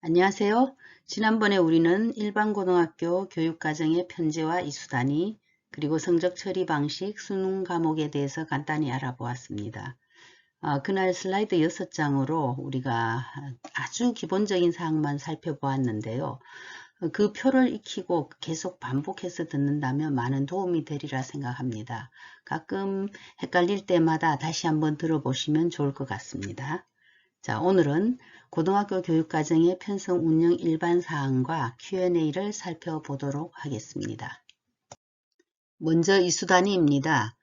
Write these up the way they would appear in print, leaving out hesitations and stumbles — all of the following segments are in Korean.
안녕하세요. 지난번에 우리는 일반고등학교 교육과정의 편제와 이수단위, 그리고 성적 처리 방식, 수능 과목에 대해서 간단히 알아보았습니다. 그날 슬라이드 6장으로 우리가 아주 기본적인 사항만 살펴보았는데요. 그 표를 익히고 계속 반복해서 듣는다면 많은 도움이 되리라 생각합니다. 가끔 헷갈릴 때마다 다시 한번 들어보시면 좋을 것 같습니다. 자, 오늘은 고등학교 교육과정의 편성 운영 일반 사항과 Q&A를 살펴보도록 하겠습니다. 먼저 이수단위입니다.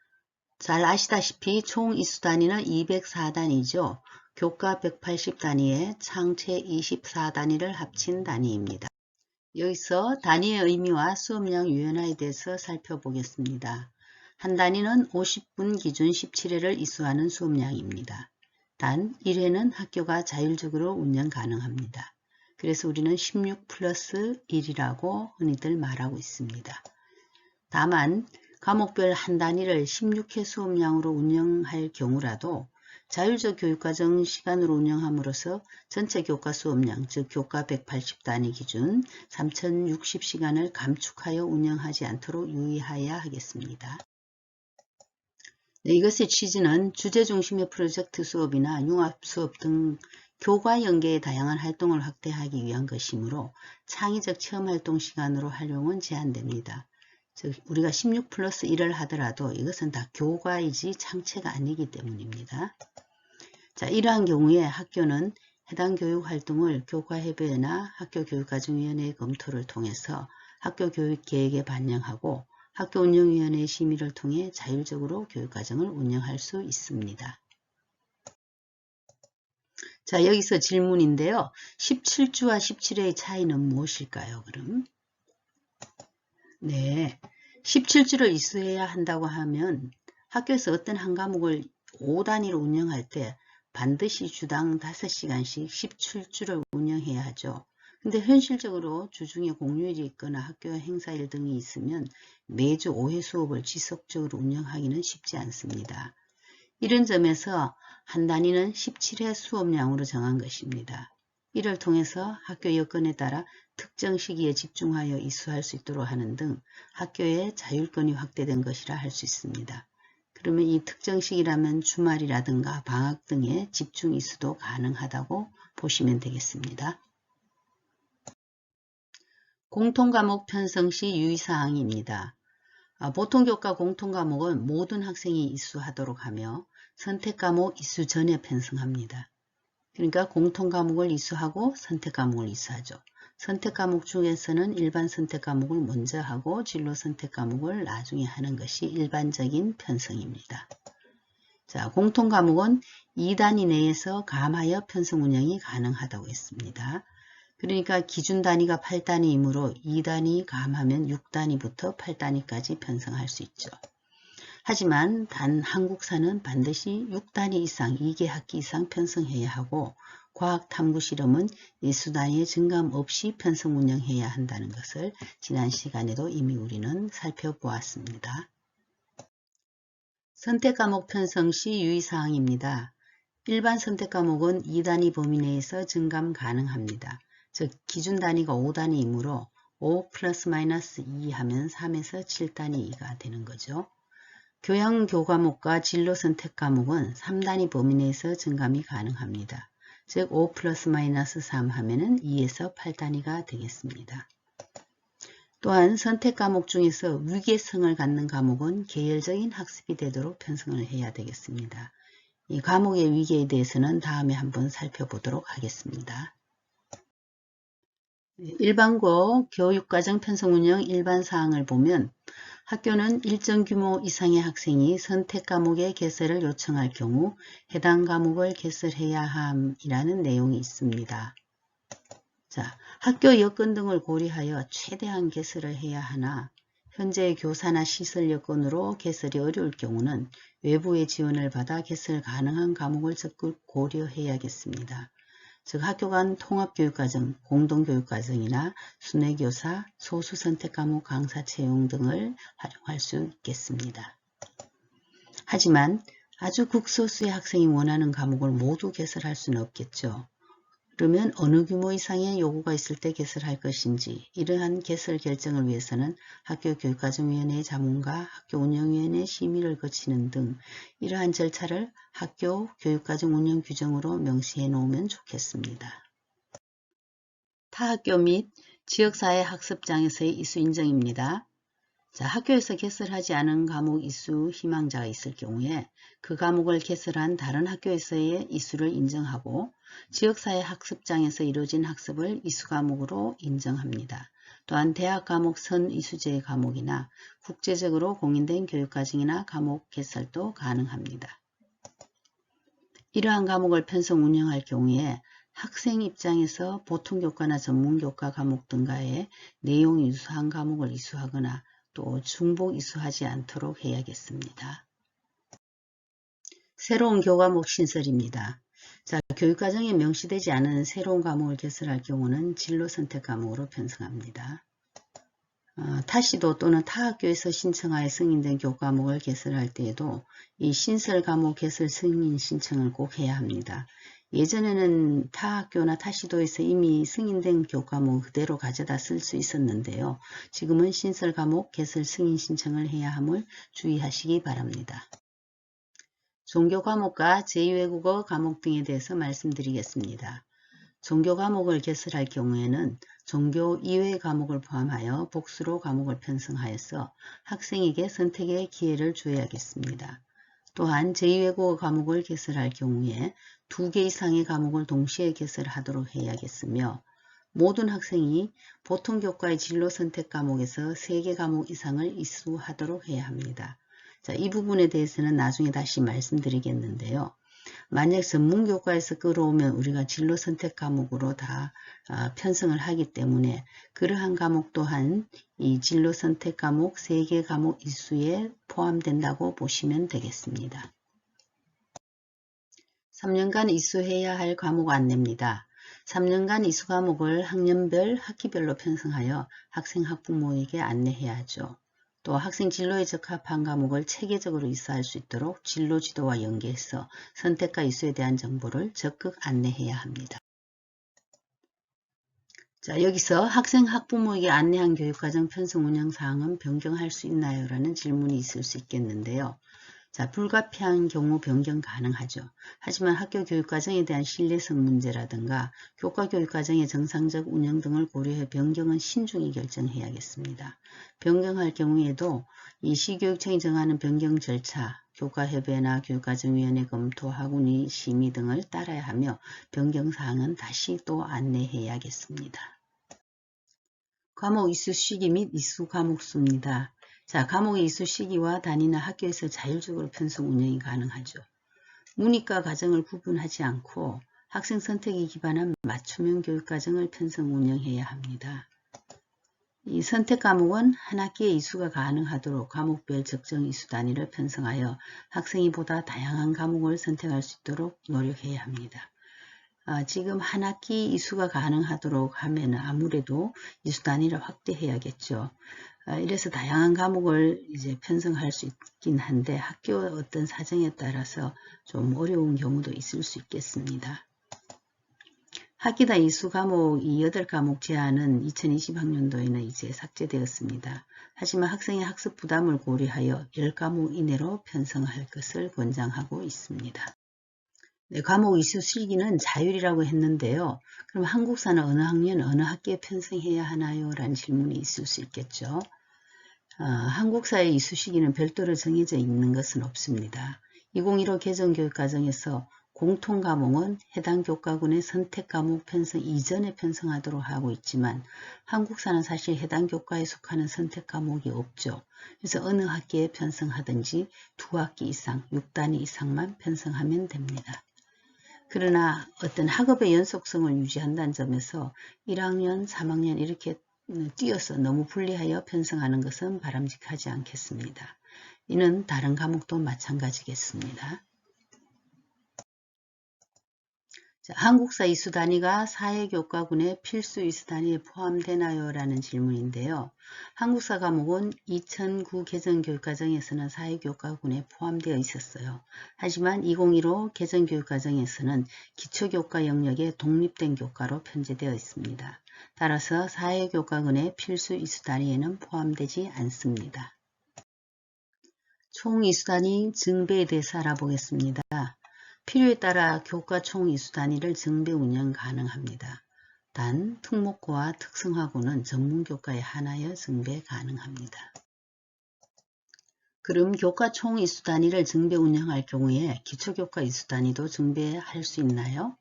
잘 아시다시피 총 이수단위는 204단위죠. 교과 180단위에 창체 24단위를 합친 단위입니다. 여기서 단위의 의미와 수업량 유연화에 대해서 살펴보겠습니다. 한 단위는 50분 기준 17회를 이수하는 수업량입니다. 단 1회는 학교가 자율적으로 운영 가능합니다. 그래서 우리는 16 플러스 1이라고 흔히들 말하고 있습니다. 다만 과목별 한 단위를 16회 수업량으로 운영할 경우라도 자율적 교육과정 시간으로 운영함으로써 전체 교과 수업량, 즉 교과 180단위 기준 3060시간을 감축하여 운영하지 않도록 유의해야 하겠습니다. 네, 이것의 취지는 주제 중심의 프로젝트 수업이나 융합 수업 등 교과 연계의 다양한 활동을 확대하기 위한 것이므로 창의적 체험활동 시간으로 활용은 제한됩니다. 즉 우리가 16 플러스 1을 하더라도 이것은 다 교과이지 창체가 아니기 때문입니다. 자, 이러한 경우에 학교는 해당 교육활동을 교과협의회나 학교교육과정위원회의 검토를 통해서 학교 교육계획에 반영하고 학교운영위원회의 심의를 통해 자율적으로 교육과정을 운영할 수 있습니다. 자, 여기서 질문인데요. 17주와 17회의 차이는 무엇일까요? 그럼? 네, 17주를 이수해야 한다고 하면 학교에서 어떤 한 과목을 5단위로 운영할 때 반드시 주당 5시간씩 17주를 운영해야 하죠. 근데 현실적으로 주중에 공휴일이 있거나 학교 행사일 등이 있으면 매주 5회 수업을 지속적으로 운영하기는 쉽지 않습니다. 이런 점에서 한 단위는 17회 수업량으로 정한 것입니다. 이를 통해서 학교 여건에 따라 특정 시기에 집중하여 이수할 수 있도록 하는 등 학교의 자율권이 확대된 것이라 할 수 있습니다. 그러면 이 특정 시기라면 주말이라든가 방학 등의 집중 이수도 가능하다고 보시면 되겠습니다. 공통과목 편성 시 유의사항입니다. 보통 교과 공통과목은 모든 학생이 이수하도록 하며 선택과목 이수 전에 편성합니다. 그러니까 공통과목을 이수하고 선택과목을 이수하죠. 선택과목 중에서는 일반 선택과목을 먼저 하고 진로 선택과목을 나중에 하는 것이 일반적인 편성입니다. 자, 공통과목은 2단위 내에서 감하여 편성 운영이 가능하다고 했습니다. 그러니까 기준 단위가 8단위이므로 2단위 감하면 6단위부터 8단위까지 편성할 수 있죠. 하지만 단 한국사는 반드시 6단위 이상 2개 학기 이상 편성해야 하고 과학 탐구 실험은 이수단위의 증감 없이 편성 운영해야 한다는 것을 지난 시간에도 이미 우리는 살펴보았습니다. 선택과목 편성 시 유의사항입니다. 일반 선택과목은 2단위 범위 내에서 증감 가능합니다. 즉 기준 단위가 5단위이므로 5 플러스 마이너스 2 하면 3에서 7단위가 되는 거죠. 교양 교과목과 진로 선택 과목은 3단위 범위 내에서 증감이 가능합니다. 즉 5 플러스 마이너스 3 하면은 2에서 8단위가 되겠습니다. 또한 선택 과목 중에서 위계성을 갖는 과목은 계열적인 학습이 되도록 편성을 해야 되겠습니다. 이 과목의 위계에 대해서는 다음에 한번 살펴보도록 하겠습니다. 일반고 교육과정 편성운영 일반사항을 보면 학교는 일정 규모 이상의 학생이 선택 과목의 개설을 요청할 경우 해당 과목을 개설해야 함이라는 내용이 있습니다. 자, 학교 여건 등을 고려하여 최대한 개설을 해야 하나 현재 교사나 시설 여건으로 개설이 어려울 경우는 외부의 지원을 받아 개설 가능한 과목을 적극 고려해야겠습니다. 즉 학교 간 통합교육과정, 공동교육과정이나 순회교사, 소수선택과목 강사 채용 등을 활용할 수 있겠습니다. 하지만 아주 극소수의 학생이 원하는 과목을 모두 개설할 수는 없겠죠. 그러면 어느 규모 이상의 요구가 있을 때 개설할 것인지 이러한 개설 결정을 위해서는 학교 교육과정위원회의 자문과 학교 운영위원회 심의를 거치는 등 이러한 절차를 학교 교육과정 운영 규정으로 명시해 놓으면 좋겠습니다. 타학교 및 지역사회 학습장에서의 이수 인정입니다. 자, 학교에서 개설하지 않은 과목 이수 희망자가 있을 경우에 그 과목을 개설한 다른 학교에서의 이수를 인정하고 지역사회 학습장에서 이루어진 학습을 이수 과목으로 인정합니다. 또한 대학 과목 선이수제 과목이나 국제적으로 공인된 교육과정이나 과목 개설도 가능합니다. 이러한 과목을 편성 운영할 경우에 학생 입장에서 보통교과나 전문교과 과목 등과의 내용이 유사한 과목을 이수하거나 또 중복 이수하지 않도록 해야겠습니다. 새로운 교과목 신설입니다. 자, 교육과정에 명시되지 않은 새로운 과목을 개설할 경우는 진로선택 과목으로 편성합니다. 타시도 또는 타학교에서 신청하여 승인된 교과목을 개설할 때에도 이 신설 과목 개설 승인 신청을 꼭 해야 합니다. 예전에는 타학교나 타시도에서 이미 승인된 교과목 그대로 가져다 쓸 수 있었는데요. 지금은 신설 과목 개설 승인 신청을 해야 함을 주의하시기 바랍니다. 종교 과목과 제2외국어 과목 등에 대해서 말씀드리겠습니다. 종교 과목을 개설할 경우에는 종교 이외의 과목을 포함하여 복수로 과목을 편성하여서 학생에게 선택의 기회를 줘야겠습니다. 또한 제2외국어 과목을 개설할 경우에 2개 이상의 과목을 동시에 개설하도록 해야겠으며 모든 학생이 보통교과의 진로 선택 과목에서 3개 과목 이상을 이수하도록 해야 합니다. 자, 이 부분에 대해서는 나중에 다시 말씀드리겠는데요. 만약 전문교과에서 끌어오면 우리가 진로 선택 과목으로 다 편성을 하기 때문에 그러한 과목 또한 이 진로 선택 과목 3개 과목 이수에 포함된다고 보시면 되겠습니다. 3년간 이수해야 할 과목 안내입니다. 3년간 이수 과목을 학년별, 학기별로 편성하여 학생 학부모에게 안내해야 하죠. 또 학생 진로에 적합한 과목을 체계적으로 이수할 수 있도록 진로 지도와 연계해서 선택과 이수에 대한 정보를 적극 안내해야 합니다. 자, 여기서 학생 학부모에게 안내한 교육과정 편성 운영 사항은 변경할 수 있나요? 라는 질문이 있을 수 있겠는데요. 자, 불가피한 경우 변경 가능하죠. 하지만 학교 교육과정에 대한 신뢰성 문제라든가 교과 교육과정의 정상적 운영 등을 고려해 변경은 신중히 결정해야겠습니다. 변경할 경우에도 이 시교육청이 정하는 변경 절차, 교과협의회나 교육과정위원회 검토, 학운위 심의 등을 따라야 하며 변경사항은 다시 또 안내해야겠습니다. 과목 이수 시기 및 이수 과목 수입니다. 자, 과목의 이수 시기와 단위나 학교에서 자율적으로 편성 운영이 가능하죠. 문이과 과정을 구분하지 않고 학생 선택에 기반한 맞춤형 교육과정을 편성 운영해야 합니다. 이 선택 과목은 한 학기에 이수가 가능하도록 과목별 적정 이수 단위를 편성하여 학생이 보다 다양한 과목을 선택할 수 있도록 노력해야 합니다. 지금 한 학기 이수가 가능하도록 하면 아무래도 이수 단위를 확대해야겠죠. 이래서 다양한 과목을 이제 편성할 수 있긴 한데 학교 어떤 사정에 따라서 좀 어려운 경우도 있을 수 있겠습니다. 학기당 이수 과목 이 8과목 제한은 2020학년도에는 이제 삭제되었습니다. 하지만 학생의 학습 부담을 고려하여 10과목 이내로 편성할 것을 권장하고 있습니다. 네, 과목 이수 시기는 자율이라고 했는데요. 그럼 한국사는 어느 학년, 어느 학기에 편성해야 하나요? 라는 질문이 있을 수 있겠죠. 한국사의 이수 시기는 별도로 정해져 있는 것은 없습니다. 2015 개정교육과정에서 공통과목은 해당 교과군의 선택과목 편성 이전에 편성하도록 하고 있지만 한국사는 사실 해당 교과에 속하는 선택과목이 없죠. 그래서 어느 학기에 편성하든지 2학기 이상, 6단위 이상만 편성하면 됩니다. 그러나 어떤 학업의 연속성을 유지한다는 점에서 1학년, 3학년 이렇게 뛰어서 너무 분리하여 편성하는 것은 바람직하지 않겠습니다. 이는 다른 과목도 마찬가지겠습니다. 자, 한국사 이수 단위가 사회교과군의 필수 이수 단위에 포함되나요? 라는 질문인데요. 한국사 과목은 2009 개정교육과정에서는 사회교과군에 포함되어 있었어요. 하지만 2015 개정교육과정에서는 기초교과 영역에 독립된 교과로 편제되어 있습니다. 따라서 사회교과군의 필수 이수 단위에는 포함되지 않습니다. 총 이수 단위 증배에 대해서 알아보겠습니다. 필요에 따라 교과 총 이수 단위를 증배 운영 가능합니다. 단 특목고와 특성화고는 전문교과에 한하여 증배 가능합니다. 그럼 교과 총 이수 단위를 증배 운영할 경우에 기초교과 이수 단위도 증배할 수 있나요?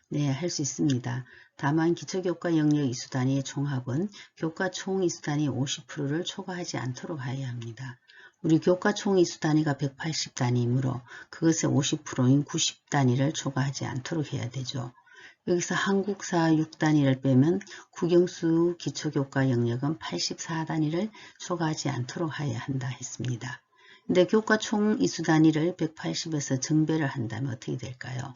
네, 할 수 있습니다. 다만 기초교과 영역 이수 단위의 총합은 교과 총 이수 단위 50%를 초과하지 않도록 하여야 합니다. 우리 교과 총 이수 단위가 180단위이므로 그것의 50%인 90단위를 초과하지 않도록 해야 되죠. 여기서 한국사 6단위를 빼면 국영수 기초교과 영역은 84단위를 초과하지 않도록 하여야 한다 했습니다. 근데 교과 총 이수 단위를 180에서 증배를 한다면 어떻게 될까요?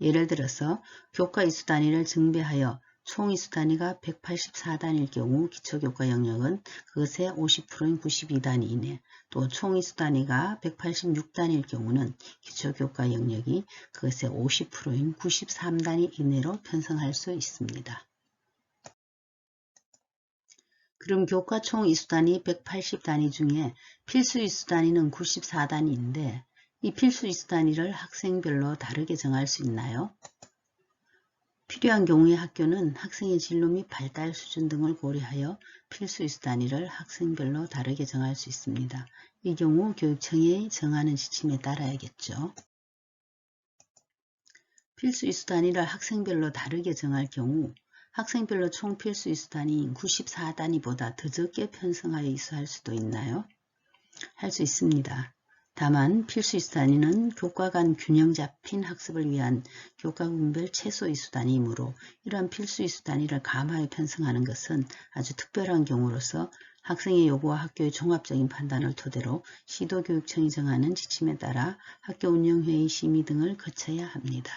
예를 들어서 교과 이수 단위를 증배하여 총 이수 단위가 184단위일 경우 기초교과 영역은 그것의 50%인 92단위 이내, 또 총 이수 단위가 186단위일 경우는 기초교과 영역이 그것의 50%인 93단위 이내로 편성할 수 있습니다. 그럼 교과 총 이수 단위 180단위 중에 필수 이수 단위는 94단위인데 이 필수 이수 단위를 학생별로 다르게 정할 수 있나요? 필요한 경우에 학교는 학생의 진로 및 발달 수준 등을 고려하여 필수 이수 단위를 학생별로 다르게 정할 수 있습니다. 이 경우 교육청이 정하는 지침에 따라야겠죠. 필수 이수 단위를 학생별로 다르게 정할 경우 학생별로 총 필수 이수 단위인 94단위보다 더 적게 편성하여 이수할 수도 있나요? 할 수 있습니다. 다만 필수 이수 단위는 교과 간 균형 잡힌 학습을 위한 교과군별 최소 이수 단위이므로 이러한 필수 이수 단위를 감하여 편성하는 것은 아주 특별한 경우로서 학생의 요구와 학교의 종합적인 판단을 토대로 시도교육청이 정하는 지침에 따라 학교 운영회의 심의 등을 거쳐야 합니다.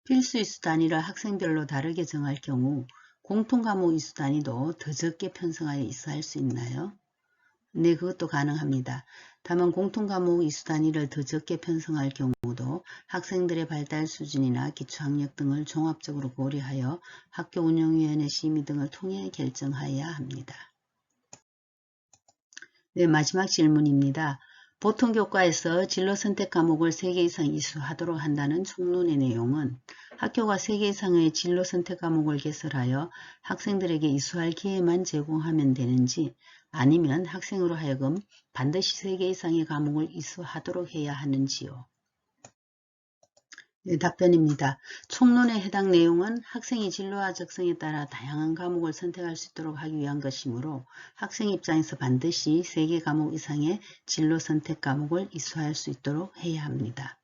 필수 이수 단위를 학생별로 다르게 정할 경우 공통과목 이수 단위도 더 적게 편성하여 이수할 수 있나요? 네, 그것도 가능합니다. 다만 공통과목 이수 단위를 더 적게 편성할 경우도 학생들의 발달 수준이나 기초학력 등을 종합적으로 고려하여 학교 운영위원회 심의 등을 통해 결정하여야 합니다. 네, 마지막 질문입니다. 보통 교과에서 진로 선택 과목을 3개 이상 이수하도록 한다는 총론의 내용은 학교가 3개 이상의 진로 선택 과목을 개설하여 학생들에게 이수할 기회만 제공하면 되는지 아니면 학생으로 하여금 반드시 3개 이상의 과목을 이수하도록 해야 하는지요? 네, 답변입니다. 총론에 해당 내용은 학생의 진로와 적성에 따라 다양한 과목을 선택할 수 있도록 하기 위한 것이므로 학생 입장에서 반드시 3개 과목 이상의 진로 선택 과목을 이수할 수 있도록 해야 합니다.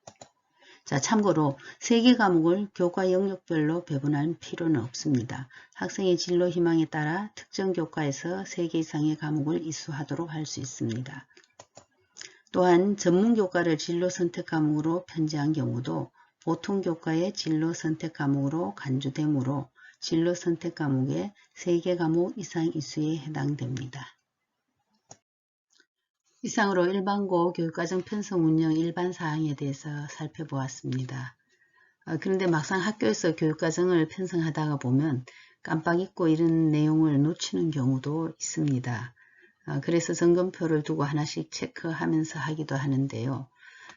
자, 참고로 3개 과목을 교과 영역별로 배분할 필요는 없습니다. 학생의 진로 희망에 따라 특정 교과에서 3개 이상의 과목을 이수하도록 할 수 있습니다. 또한 전문교과를 진로 선택 과목으로 편제한 경우도 보통 교과의 진로 선택 과목으로 간주되므로 진로 선택 과목의 3개 과목 이상 이수에 해당됩니다. 이상으로 일반고 교육과정 편성 운영 일반 사항에 대해서 살펴보았습니다. 그런데 막상 학교에서 교육과정을 편성하다가 보면 깜빡 잊고 이런 내용을 놓치는 경우도 있습니다. 그래서 점검표를 두고 하나씩 체크하면서 하기도 하는데요.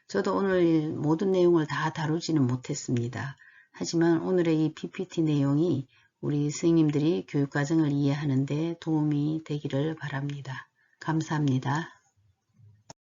저도 오늘 모든 내용을 다 다루지는 못했습니다. 하지만 오늘의 이 PPT 내용이 우리 선생님들이 교육과정을 이해하는 데 도움이 되기를 바랍니다. 감사합니다.